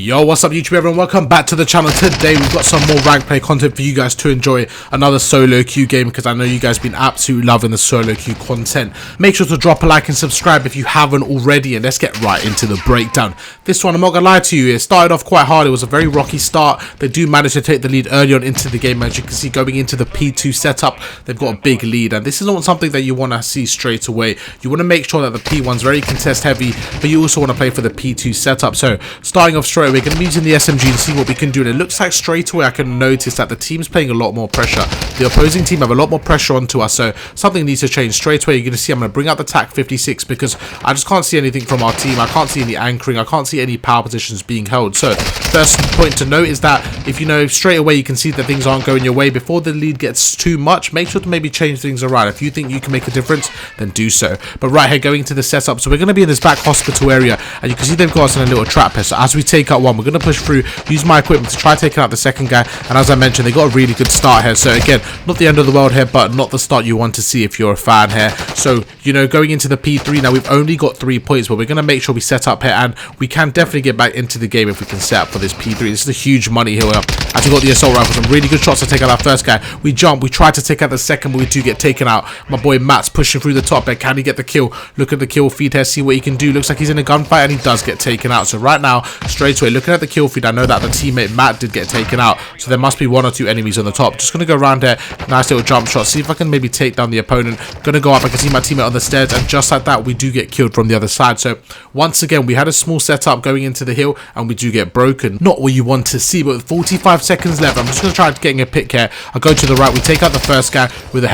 Yo, what's up YouTube everyone, welcome back to the channel. Today we've got some more rank play content for you guys to enjoy, another solo queue game, because I know you guys have been absolutely loving the solo queue content. Make sure to drop a like and subscribe if you haven't already, and let's get right into the breakdown. This one, I'm not gonna lie to you, it started off quite hard. It was a very rocky start. They do manage to take the lead early on into the game. As you can see, going into the P2 setup, they've got a big lead, and this is not something that you want to see straight away. You want to make sure that the P1's very contest heavy, but you also want to play for the P2 setup. So starting off straight, we're going to be using the SMG and see what we can do, and it looks like straight away I can notice that the team's playing a lot more pressure. The opposing team have a lot more pressure onto us, so something needs to change. Straight away you're going to see I'm going to bring out the TAC 56 because I just can't see anything from our team. I can't see any anchoring, I can't see any power positions being held. So first point to note is that if you know straight away you can see that things aren't going your way, before the lead gets too much, make sure to maybe change things around. If you think you can make a difference, then do so. But right here, going to the setup, so we're going to be in this back hospital area, and you can see they've got us in a little trap here. So as we take out one, we're going to push through, use my equipment to try taking out the second guy, and as I mentioned, they got a really good start here. So again, not the end of the world here, but not the start you want to see if you're a fan here. So you know, going into the P3 now, we've only got 3 points, but we're going to make sure we set up here, and we can definitely get back into the game if we can set up for this P3. This is a huge money here. As we got the assault rifle, some really good shots to take out that first guy. We jump, we try to take out the second, but we do get taken out. My boy Matt's pushing through the top there. Can he get the kill? Look at the kill feed here, see what he can do. Looks like he's in a gunfight, and he does get taken out. So right now, straight away, looking at the kill feed, I know that the teammate Matt did get taken out, so there must be 1 or 2 enemies on the top. Just gonna go around there, nice little jump shot, see if I can maybe take down the opponent. Gonna go up, I can see my teammate on the stairs, and just like that, we do get killed from the other side. So once again, we had a small setup going into the hill, and we do get broken. Not what you want to see, but with 45 seconds left, I'm just gonna try getting a pick here. I go to the right, we take out the first guy with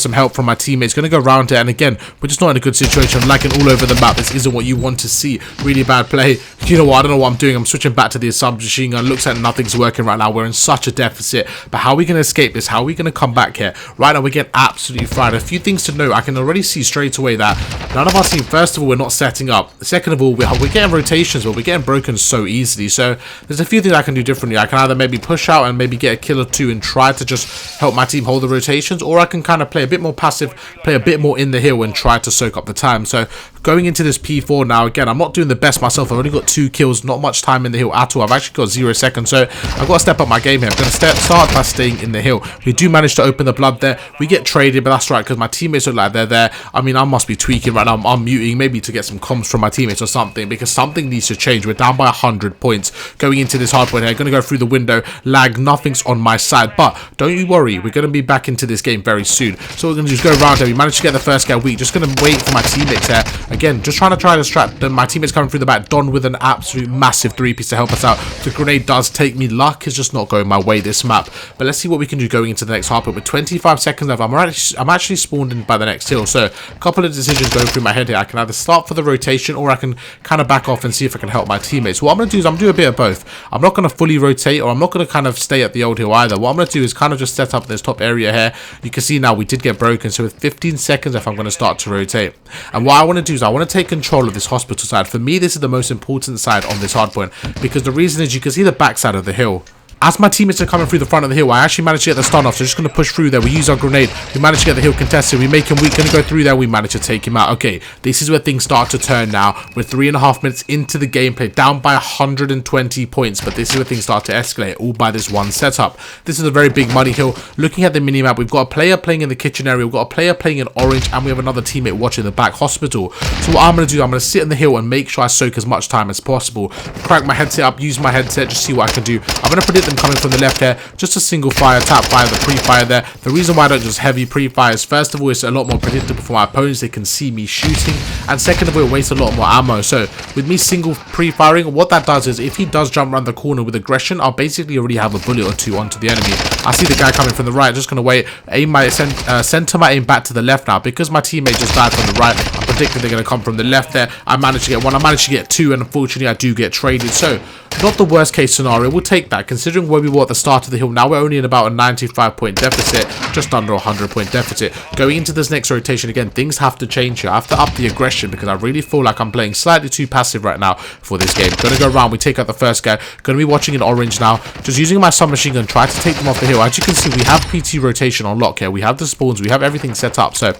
some help from my teammates. Gonna go around here, and again, we're just not in a good situation. I'm lagging all over the map. This isn't what you want to see. Really bad play. You know what, I don't know what I'm doing. I'm switching back to the submachine gun. Looks like nothing's working right now. We're in such a deficit, but how are we going to escape this? How are we going to come back here? Right now we're getting absolutely fried. A few things to note. I can already see straight away that none of our team, first of all, we're not setting up. Second of all, we're getting rotations, but we're getting broken so easily. So there's a few things I can do differently. I can either maybe push out and maybe get a kill or 2 and try to just help my team hold the rotations, or I can kind of play a bit more passive, play a bit more in the hill and try to soak up the time. So going into this P4 now, again, I'm not doing the best myself. I've only got 2 kills, not much time in the hill at all. I've actually got 0 seconds, so I've got to step up my game here. I'm going to start by staying in the hill. We do manage to open the blood there. We get traded, but that's right, because my teammates look like they're there. I mean, I must be tweaking right now. I'm muting maybe to get some comms from my teammates or something, because something needs to change. We're down by 100 points going into this hard point here. Going to go through the window, lag, nothing's on my side, but don't you worry, we're going to be back into this game very soon. So we're going to just go around here. We managed to get the first guy weak. Just going to wait for my teammates here. Again, just trying to distract them. My teammates coming through the back. Don with an absolute massive 3-piece to help us out. The grenade does take me. Luck is just not going my way this map, but let's see what we can do going into the next hard point. With 25 seconds left, I'm actually spawned in by the next hill, so a couple of decisions going through my head here. I can either start for the rotation, or I can kind of back off and see if I can help my teammates. What I'm going to do is I'm going to do a bit of both. I'm not going to fully rotate, or I'm not going to kind of stay at the old hill either. What I'm going to do is kind of just set up this top area here. You can see now we did get broken, so with 15 seconds left, I'm going to start to rotate. And what I want to do is I want to take control of this hospital side. For me, this is the most important side on this hardpoint, because the reason is you can see the back side of the hill. As my teammates are coming through the front of the hill, I actually managed to get the stun off, so just going to push through there. We use our grenade. We managed to get the hill contested. We make him weak. Going to go through there. We managed to take him out. Okay, this is where things start to turn now. We're 3.5 minutes into the gameplay, down by 120 points, but this is where things start to escalate, all by this one setup. This is a very big money hill. Looking at the minimap, we've got a player playing in the kitchen area. We've got a player playing in orange, and we have another teammate watching the back hospital. So what I'm going to do, I'm going to sit in the hill and make sure I soak as much time as possible. Crank my headset up, use my headset, just see what I can do. I'm going to predict them coming from the left here. Just a single fire, tap fire, the pre-fire there. The reason why I don't just heavy pre-fire is, first of all, it's a lot more predictable for my opponents. They can see me shooting, and second of all, it wastes a lot more ammo. So with me single pre-firing, what that does is if he does jump around the corner with aggression, I'll basically already have a bullet or 2 onto the enemy. I see the guy coming from the right, just gonna wait, aim my center my aim back to the left now, because my teammate just died from the right. I'm predicting they're gonna come from the left there. I managed to get 1, I managed to get 2, and unfortunately I do get traded. So not the worst case scenario, we'll take that considering where we were at the start of the hill. Now we're only in about a 95 point deficit, just under a 100 point deficit. Going into this next rotation, again, things have to change here. I have to up the aggression, because I really feel like I'm playing slightly too passive right now for this game. Gonna go around, we take out the first guy. Gonna be watching in orange now, just using my submachine gun, try to take them off the hill. As you can see, we have PT rotation on lock here. We have the spawns, we have everything set up. So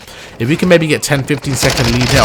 if we can maybe get 10-15 second lead here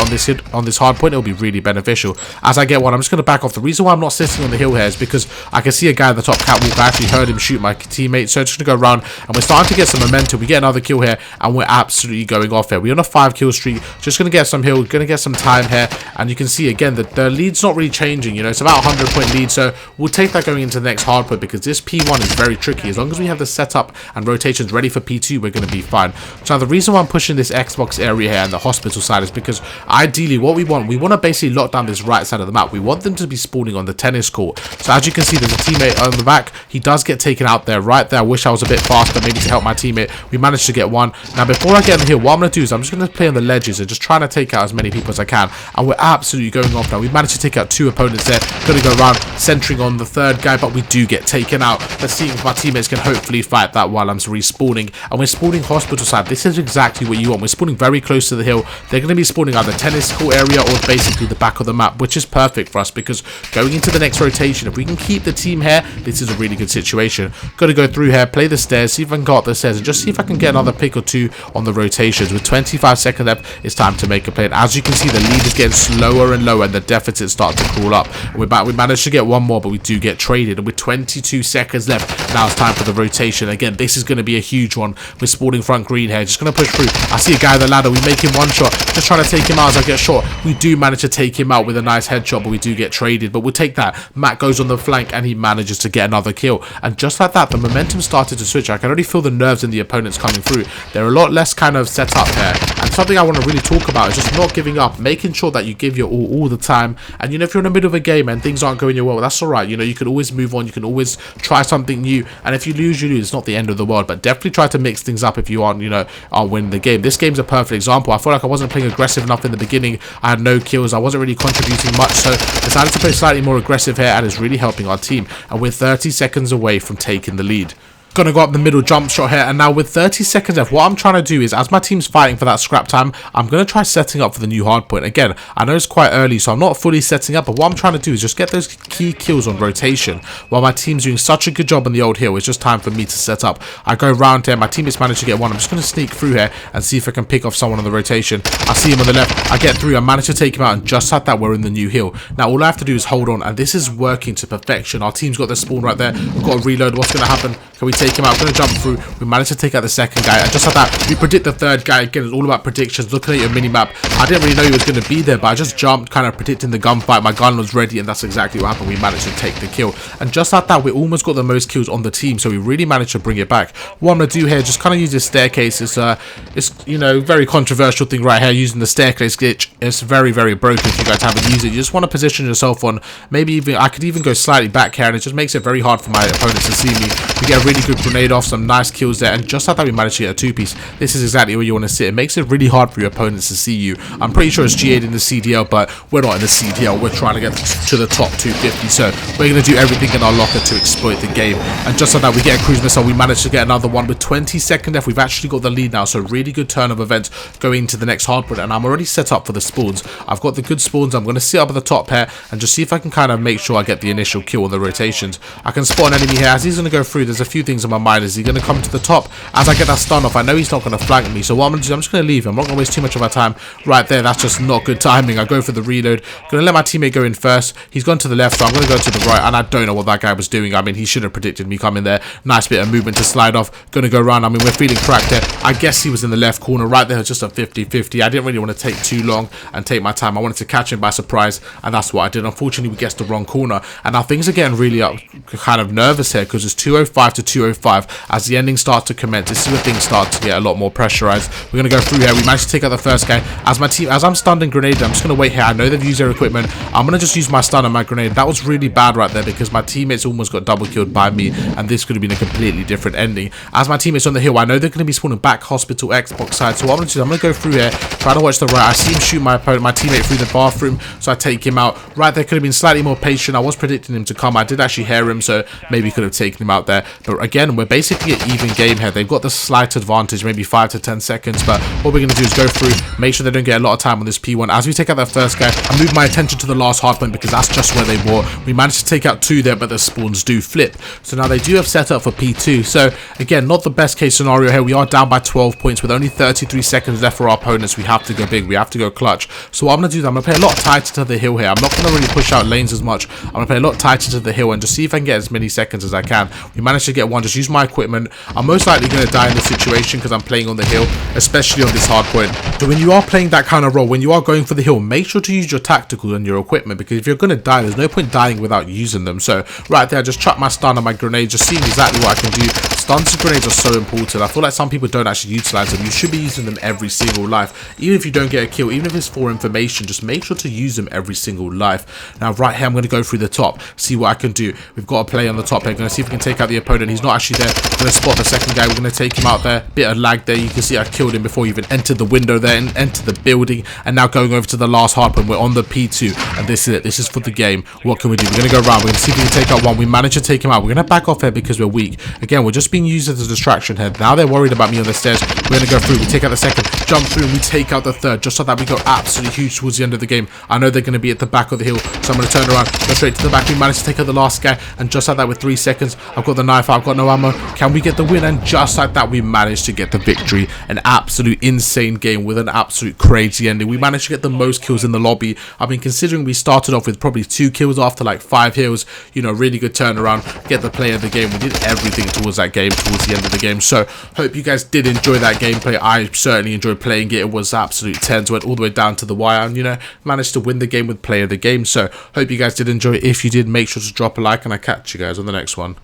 on this hard point, it'll be really beneficial. As I get one, I'm just gonna back off. The reason why I'm not sitting on the hill here is because I can see a guy at the top catwalk. I actually heard him shoot my teammate, so just gonna go around, and we're starting to get some momentum. We get another kill here, and we're absolutely going off here. We're on a 5-kill streak. Just gonna get some hill, gonna get some time here, and you can see again that the lead's not really changing. You know, it's about 100-point lead, so we'll take that going into the next hard point because this P1 is very tricky. As long as we have the setup and rotations ready for P2, we're gonna be fine. So now the reason why I'm pushing this Xbox area here and the hospital side is because ideally what we want to basically lock down this right side of the map. We want them to be spawning on the tennis court. So as you can see, there's a teammate on the back. He does get taken out there, right there. I wish I was a bit faster, maybe to help my teammate. We managed to get one. Now before I get in the hill, what I'm going to do is I'm just going to play on the ledges and just trying to take out as many people as I can. And we're absolutely going off now. We managed to take out 2 opponents there. Going to go around centering on the 3rd guy, but we do get taken out. Let's see if my teammates can hopefully fight that while I'm respawning. And we're spawning hospital side. This is exactly what you want. We're spawning very close to the hill. They're going to be spawning either tennis court area or basically the back of the map, which is perfect for us because going into the next rotation, if we can keep the team here, this is a really good situation. Got to go through here, play the stairs, see if I can go up the stairs, and just see if I can get another pick or 2 on the rotations. With 25 seconds left, it's time to make a play. And as you can see, the lead is getting slower and lower, and the deficit starts to crawl up. We're back. We managed to get one more, but we do get traded. And with 22 seconds left, now it's time for the rotation. Again, this is going to be a huge one. We're spawning front green here, just going to push through. I see a guy on the ladder. We make him one shot, just trying to take him out as I get shot. We do manage to take him out with a nice headshot, but we do get traded. But we'll take that. Matt goes on the flank and he manages to get another kill. And just like that, the momentum started to switch. I can already feel the nerves in the opponents coming through. They're a lot less kind of set up here. And something I want to really talk about is just not giving up, making sure that you give your all the time. And you know, if you're in the middle of a game and things aren't going your way, well, that's all right. You know, you can always move on. You can always try something new. And if you lose, you lose. It's not the end of the world. But definitely try to mix things up if you aren't, you know, winning the game. This game's a perfect example. I feel like I wasn't playing aggressive enough in the beginning. I had no kills. I wasn't really contributing much. So decided to play slightly more aggressive here, and it's really helping our team. And we're 30 seconds away from taking the lead. Gonna go up the middle jump shot here, and now with 30 seconds left, what I'm trying to do is, as my team's fighting for that scrap time, I'm gonna try setting up for the new hard point. Again, I know it's quite early, so I'm not fully setting up, but what I'm trying to do is just get those key kills on rotation while my team's doing such a good job on the old hill. It's just time for me to set up. I go around here, my teammates manage to get one. I'm just gonna sneak through here and see if I can pick off someone on the rotation. I see him on the left, I get through, I manage to take him out, and just like that, we're in the new hill. Now all I have to do is hold on, and this is working to perfection. Our team's got their spawn right there. We've got to reload. What's gonna happen? Can we take him out? I'm gonna jump through. We managed to take out the 2nd guy, and just like that, we predict the 3rd guy. Again, it's all about predictions. Looking at your mini-map, I didn't really know he was going to be there, but I just jumped, kind of predicting the gunfight. My gun was ready, and that's exactly what happened. We managed to take the kill, and just like that, we almost got the most kills on the team, so we really managed to bring it back. What I'm going to do here, just kind of use this staircase. It's you know, very controversial thing right here, using the staircase glitch. It's very, very broken if you guys haven't used it. You just want to position yourself on, maybe even, I could even go slightly back here, and it just makes it very hard for my opponents to see me. We get a really good grenade off, some nice kills there, and just like that, we managed to get a 2-piece. This is exactly where you want to sit. It makes it really hard for your opponents to see you. I'm pretty sure it's GA'd in the CDL, but we're not in the CDL. We're trying to get to the top 250, so we're going to do everything in our locker to exploit the game. And just like that, we get a cruise missile. We managed to get another one with 20 seconds left. We've actually got the lead now, so really good turn of events going into the next hardpoint, and I'm already set up for the spawns. I've got the good spawns. I'm going to sit up at the top here and just see if I can kind of make sure I get the initial kill on the rotations. I can spot an enemy here. As he's going to go through, there's a few things on my mind. Is he going to come to the top? As I get that stun off, I know he's not going to flank me, so what I'm going to do, I'm just going to leave him. I'm not going to waste too much of my time right there. That's just not good timing. I go for the reload. Going to let my teammate go in first. He's gone to the left, so I'm going to go to the right, and I don't know what that guy was doing. I mean, he should have predicted me coming there. Nice bit of movement to slide off. Going to go around. I mean, we're feeling cracked there. I guess he was in the left corner right there. It's just a 50-50. I didn't really want to take too long and take my time. I wanted to catch him by surprise, and that's what I did. Unfortunately, we guessed the wrong corner, and now things are getting really kind of nervous here because it's 205 to 205 as the ending starts to commence. This is where things start to get a lot more pressurized. We're going to go through here. We managed to take out the first guy. As I'm stunned and grenaded, I'm just going to wait here. I know they've used their equipment. I'm going to just use my stun and my grenade. That was really bad right there because my teammates almost got double killed by me, and this could have been a completely different ending. As my teammates on the hill, I know they're going to be spawning back hospital Xbox side, so what I'm going to do, I'm going to go through here, try to watch the right. I see him shoot my opponent, my teammate, through the bathroom, so I take him out. Right there, could have been slightly more patient. I was predicting him to come. I did actually hear him, so maybe could have taken him out there, but So again, we're basically an even game here. They've got the slight advantage, maybe 5 to 10 seconds, but what we're going to do is go through, make sure they don't get a lot of time on this P1. As we take out that first guy, I move my attention to the last hard point because that's just where they were. We managed to take out 2 there, but the spawns do flip. So now they do have set up for P2. So again, not the best case scenario here. We are down by 12 points with only 33 seconds left for our opponents. We have to go big. We have to go clutch. So what I'm going to do is I'm going to play a lot tighter to the hill here. I'm not going to really push out lanes as much. I'm going to play a lot tighter to the hill and just see if I can get as many seconds as I can. We managed to get one. Just use my equipment. I'm most likely going to die in this situation because I'm playing on the hill, especially on this hard point. So when you are playing that kind of role, when you are going for the hill, make sure to use your tactical and your equipment, because if you're going to die, there's no point dying without using them. So right there, just chuck my stun and my grenade, just seeing exactly what I can do. Stuns and grenades are so important. I feel like some people don't actually utilize them. You should be using them every single life. Even if you don't get a kill, even if it's for information, just make sure to use them every single life. Now right here, I'm going to go through the top, see what I can do. We've got a play on the top here. Going to see if we can take out the opponent. He's not actually there. We're going to spot the second guy. We're going to take him out there. Bit of lag there. You can see I killed him before he even entered the window there and entered the building. And now going over to the last hard point. We're on the P2 and this is it. This is for the game. What can we do? We're going to go around. We're going to see if we can take out one. We managed to take him out. We're going to back off here because we're weak. Again, we're just being used as a distraction here. Now they're worried about me on the stairs. We're going to go through. We take out the second, jump through, and we take out the third, just so that we go absolutely huge towards the end of the game. I know they're going to be at the back of the hill, so I'm going to turn around, go straight to the back. We managed to take out the last guy, and just like that, with 3 seconds, I've got the knife out, I've got no ammo. Can we get the win? And just like that, we managed to get the victory. An absolute insane game with an absolute crazy ending. We managed to get the most kills in the lobby. I mean, considering we started off with probably 2 kills after like 5 kills, you know, really good turnaround, get the play of the game. We did everything towards that game, towards the end of the game. So hope you guys did enjoy that gameplay. I certainly enjoyed playing it. It was absolute 10s, went all the way down to the wire, and you know, managed to win the game with play of the game. So hope you guys did enjoy it. If you did, make sure to drop a like, and I'll catch you guys on the next one.